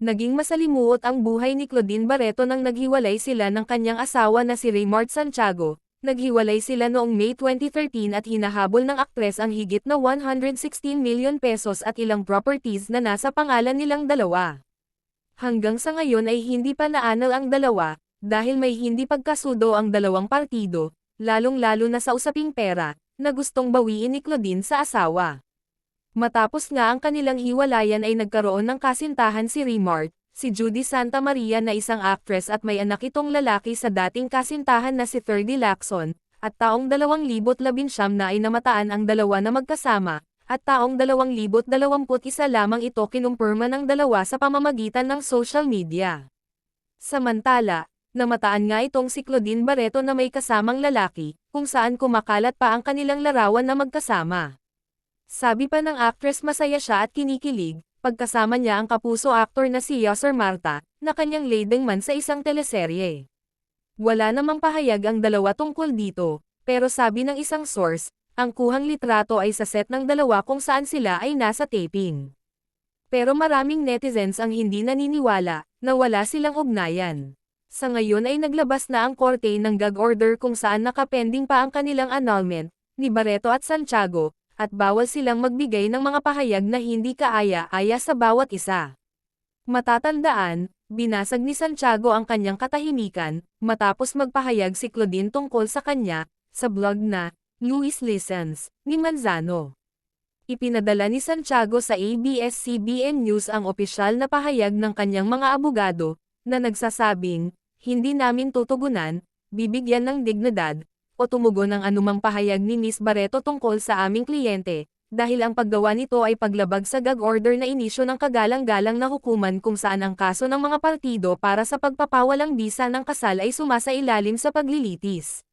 Naging masalimuot ang buhay ni Claudine Barreto nang naghiwalay sila ng kanyang asawa na si Raymart Santiago. Naghiwalay sila noong May 2013 at hinahabol ng aktres ang higit na 116 million pesos at ilang properties na nasa pangalan nilang dalawa. Hanggang sa ngayon ay hindi pa naanal ang dalawa, dahil may hindi pagkasundo ang dalawang partido, lalong-lalo na sa usaping pera, na gustong bawiin ni Claudine sa asawa. Matapos nga ang kanilang hiwalayan ay nagkaroon ng kasintahan si Raymart, si Judy Santa Maria na isang actress at may anak itong lalaki sa dating kasintahan na si Ferdy Lacson, at taong 2019 na ay namataan ang dalawa na magkasama, at taong 2021 lamang ito kinumpirma ng dalawa sa pamamagitan ng social media. Samantala, namataan nga itong si Claudine Barreto na may kasamang lalaki, kung saan kumakalat pa ang kanilang larawan na magkasama. Sabi pa ng actress masaya siya at kinikilig, pagkasama niya ang kapuso actor na si Yasser Marta, na kanyang leading man sa isang teleserye. Wala namang pahayag ang dalawa tungkol dito, pero sabi ng isang source, ang kuhang litrato ay sa set ng dalawa kung saan sila ay nasa taping. Pero maraming netizens ang hindi naniniwala, na wala silang ugnayan. Sa ngayon ay naglabas na ang korte ng gag order kung saan nakapending pa ang kanilang annulment, ni Barreto at Santiago, at bawal silang magbigay ng mga pahayag na hindi kaaya-aya sa bawat isa. Matatandaan, binasag ni Santiago ang kanyang katahimikan, matapos magpahayag si Claudine tungkol sa kanya, sa blog na, Luis Listens, ni Manzano. Ipinadala ni Santiago sa ABS-CBN News ang opisyal na pahayag ng kanyang mga abogado, na nagsasabing, hindi namin tutugunan, bibigyan ng dignidad, o tumugon ang anumang pahayag ni Miss Barreto tungkol sa aming kliyente, dahil ang paggawa nito ay paglabag sa gag order na inisyo ng kagalang-galang na hukuman kung saan ang kaso ng mga partido para sa pagpapawalang bisa ng kasal ay sumasailalim sa paglilitis.